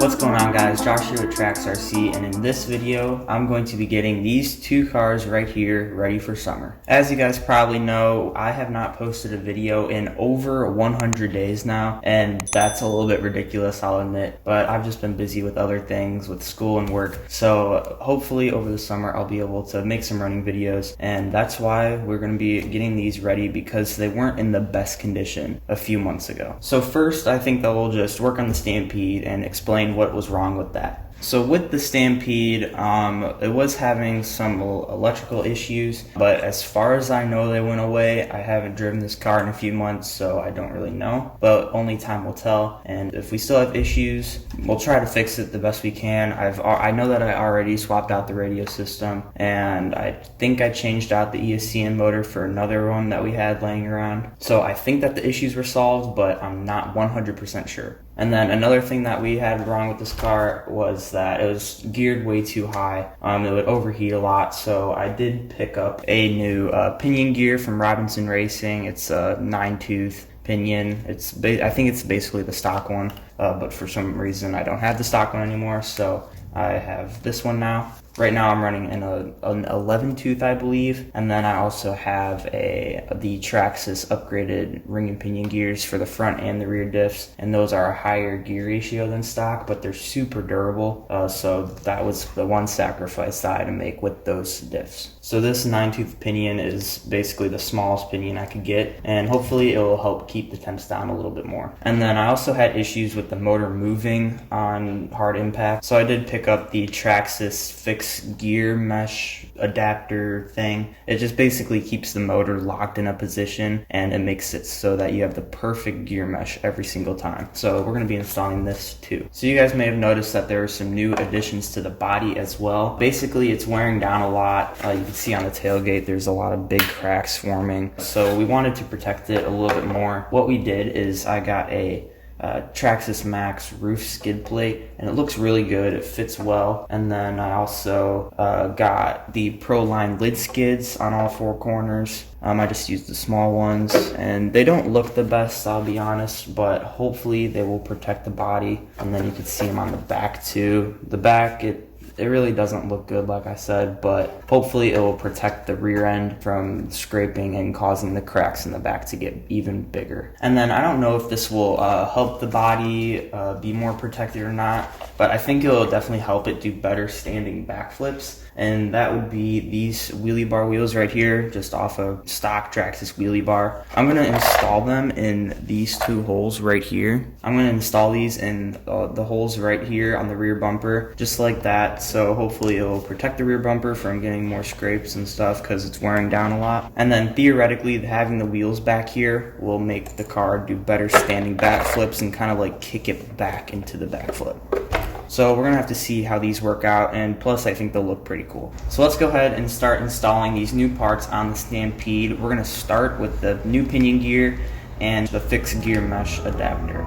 What's going on, guys? Josh here with Traxxas RC, and in this video I'm going to be getting these two cars right here ready for summer. As you guys probably know, I have not posted a video in over 100 days now, and that's a little bit ridiculous, I'll admit, but I've just been busy with other things, with school and work. So hopefully over the summer I'll be able to make some running videos, and that's why we're going to be getting these ready, because they weren't in the best condition a few months ago. So first, I think that we'll just work on the Stampede and explain what was wrong with that. So with the Stampede, it was having some electrical issues, but as far as I know, they went away. I haven't driven this car in a few months, so I don't really know, but only time will tell. And if we still have issues, we'll try to fix it the best we can. I know that I already swapped out the radio system, and I think I changed out the ESCN motor for another one that we had laying around. So I think that the issues were solved, but I'm not 100% sure. And then another thing that we had wrong with this car was that it was geared way too high. It would overheat a lot, so I did pick up a new pinion gear from Robinson Racing. It's a 9-tooth pinion. I think it's basically the stock one, but for some reason I don't have the stock one anymore, so I have this one now. Right now I'm running in an 11-tooth, I believe, and then I also have the Traxxas upgraded ring and pinion gears for the front and the rear diffs, and those are a higher gear ratio than stock, but they're super durable, so that was the one sacrifice that I had to make with those diffs. So this 9-tooth pinion is basically the smallest pinion I could get, and hopefully it will help keep the temps down a little bit more. And then I also had issues with the motor moving on hard impact, so I did pick up the Traxxas fixed gear mesh adapter thing. It just basically keeps the motor locked in a position, and it makes it so that you have the perfect gear mesh every single time. So we're going to be installing this too. So you guys may have noticed that there are some new additions to the body as well. Basically, it's wearing down a lot. You can see on the tailgate there's a lot of big cracks forming, so we wanted to protect it a little bit more. What we did is I got a Traxxas Max roof skid plate, and it looks really good. It fits well. And then I also got the Pro-Line lid skids on all four corners. I just used the small ones, and they don't look the best, I'll be honest, but hopefully they will protect the body. And then you can see them on the back too. The back, it really doesn't look good, like I said, but hopefully it will protect the rear end from scraping and causing the cracks in the back to get even bigger. And then I don't know if this will help the body be more protected or not, but I think it will definitely help it do better standing backflips. And that would be these wheelie bar wheels right here, just off of stock Traxxas wheelie bar. I'm going to install them in these two holes right here. I'm going to install these in the holes right here on the rear bumper, just like that. So hopefully it will protect the rear bumper from getting more scrapes and stuff, because it's wearing down a lot. And then theoretically, having the wheels back here will make the car do better standing backflips and kind of like kick it back into the backflip. So we're going to have to see how these work out, and plus I think they'll look pretty cool. So let's go ahead and start installing these new parts on the Stampede. We're going to start with the new pinion gear and the fixed gear mesh adapter.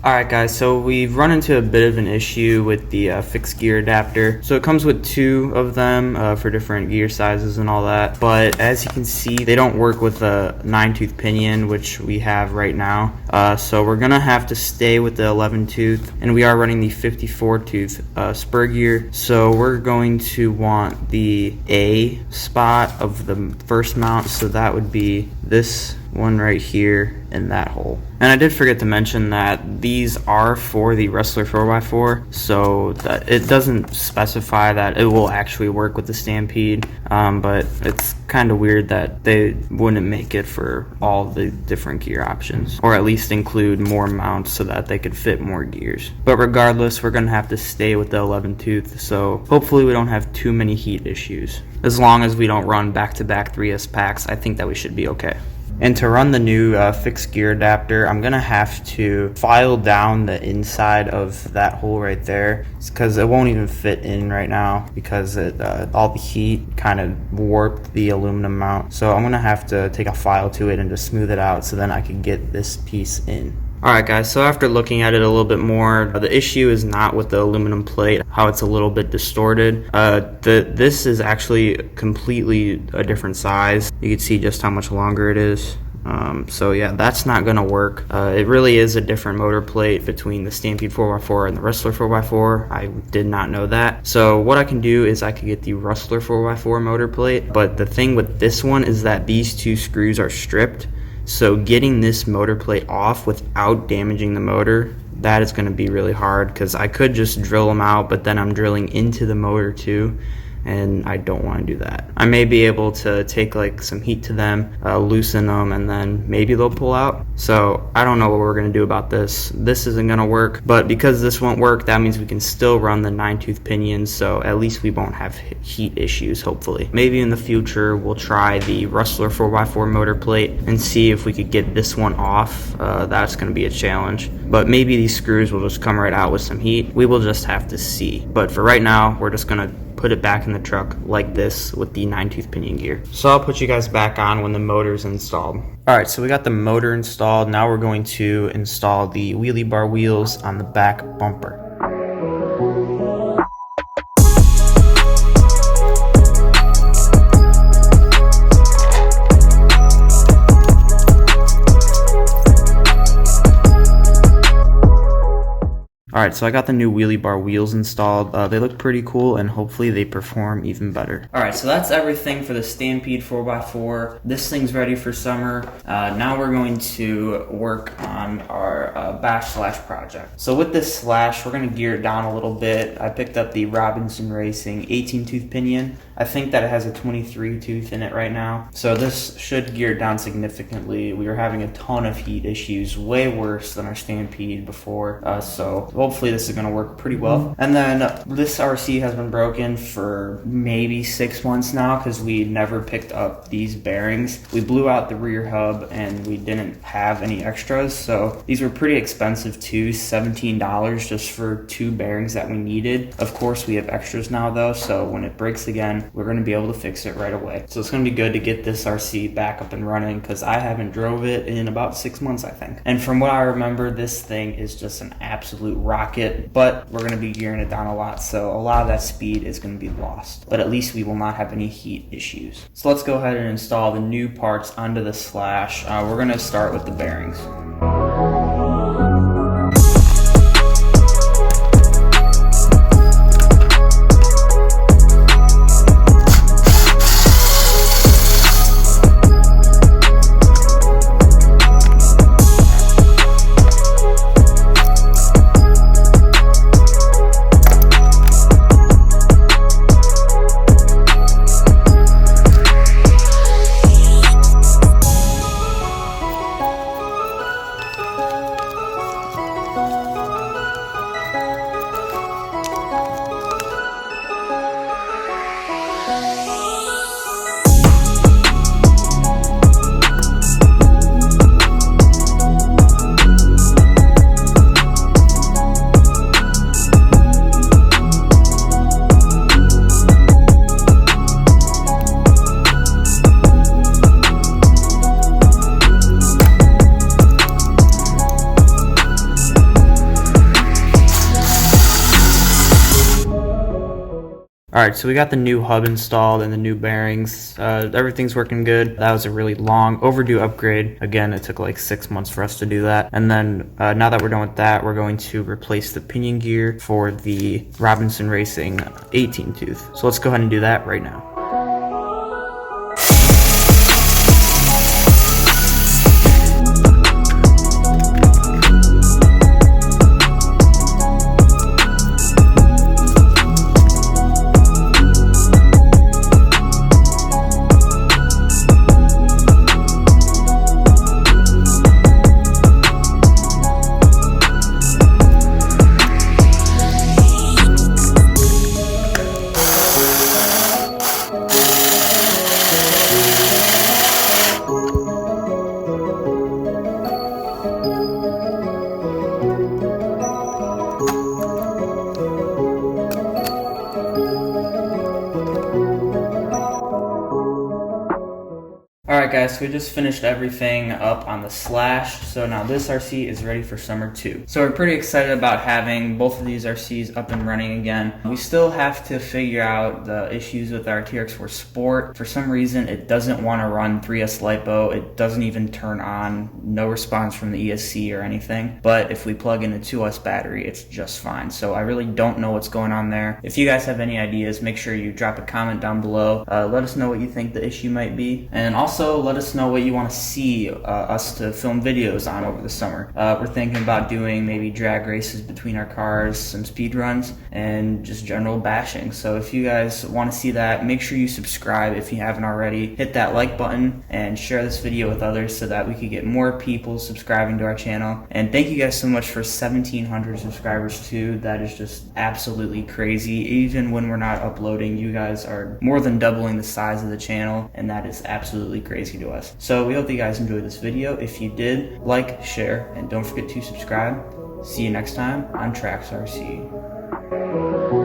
Alright guys, so we've run into a bit of an issue with the fixed gear adapter. So it comes with two of them for different gear sizes and all that. But as you can see, they don't work with a 9-tooth pinion, which we have right now. So we're going to have to stay with the 11-tooth. And we are running the 54-tooth spur gear. So we're going to want the A spot of the first mount. So that would be this one right here in that hole. And I did forget to mention that these are for the Wrestler 4x4, so that it doesn't specify that it will actually work with the Stampede, but it's kind of weird that they wouldn't make it for all the different gear options, or at least include more mounts so that they could fit more gears. But regardless, we're going to have to stay with the 11-tooth, so hopefully we don't have too many heat issues. As long as we don't run back-to-back 3S packs, I think that we should be okay. And to run the new fixed gear adapter, I'm going to have to file down the inside of that hole right there, because it won't even fit in right now because all the heat kind of warped the aluminum mount. So I'm going to have to take a file to it and just smooth it out so then I can get this piece in. Alright guys, so after looking at it a little bit more, the issue is not with the aluminum plate, how it's a little bit distorted. This is actually completely a different size. You can see just how much longer it is. So yeah, that's not going to work. It really is a different motor plate between the Stampede 4x4 and the Wrestler 4x4. I did not know that. So what I can do is I can get the Wrestler 4x4 motor plate, but the thing with this one is that these two screws are stripped. So getting this motor plate off without damaging the motor, that is going to be really hard, because I could just drill them out, but then I'm drilling into the motor too, and I don't want to do that. I may be able to take like some heat to them, loosen them, and then maybe they'll pull out. So I don't know what we're going to do about this. This isn't going to work, but because this won't work, that means we can still run the 9-tooth pinions, so at least we won't have heat issues, hopefully. Maybe in the future we'll try the Wrestler 4x4 motor plate and see if we could get this one off. That's going to be a challenge, but maybe these screws will just come right out with some heat. We will just have to see. But for right now, we're just going to put it back in the truck like this with the 9-tooth pinion gear. So I'll put you guys back on when the motor's installed. Alright, so we got the motor installed. Now we're going to install the wheelie bar wheels on the back bumper. Alright, so I got the new wheelie bar wheels installed. They look pretty cool, and hopefully they perform even better. Alright, so that's everything for the Stampede 4x4. This thing's ready for summer. Now we're going to work on our bash slash project. So with this slash, we're going to gear it down a little bit. I picked up the Robinson Racing 18-tooth pinion. I think that it has a 23-tooth in it right now. So this should gear it down significantly. We were having a ton of heat issues, way worse than our Stampede before. So hopefully this is going to work pretty well. And then this RC has been broken for maybe 6 months now because we never picked up these bearings. We blew out the rear hub and we didn't have any extras. So these were pretty expensive too, $17 just for 2 bearings that we needed. Of course, we have extras now though, so when it breaks again, we're going to be able to fix it right away. So it's going to be good to get this RC back up and running because I haven't drove it in about 6 months, I think. And from what I remember, this thing is just an absolute rocket, but we're going to be gearing it down a lot, so a lot of that speed is going to be lost. But at least we will not have any heat issues. So let's go ahead and install the new parts onto the slash. We're going to start with the bearings. Alright, so we got the new hub installed and the new bearings. Everything's working good. That was a really long overdue upgrade. Again, it took like 6 months for us to do that. And then now that we're done with that, we're going to replace the pinion gear for the Robinson Racing 18 tooth. So let's go ahead and do that right now. Alright guys, so we just finished everything up on the Slash, so now this RC is ready for summer 2. So we're pretty excited about having both of these RCs up and running again. We still have to figure out the issues with our TRX4 Sport. For some reason it doesn't want to run 3S LiPo, it doesn't even turn on, no response from the ESC or anything. But if we plug in a 2S battery, it's just fine. So I really don't know what's going on there. If you guys have any ideas, make sure you drop a comment down below. Let us know what you think the issue might be. And also let us know what you want to see us to film videos on over the summer. We're thinking about doing maybe drag races between our cars, some speed runs, and just general bashing. So if you guys want to see that, make sure you subscribe if you haven't already. Hit that like button and share this video with others so that we could get more people subscribing to our channel. And thank you guys so much for 1,700 subscribers too. That is just absolutely crazy. Even when we're not uploading, you guys are more than doubling the size of the channel, and that is absolutely crazy to us. So we hope that you guys enjoyed this video. If you did, like, share, and don't forget to subscribe. See you next time on Traxxas RC.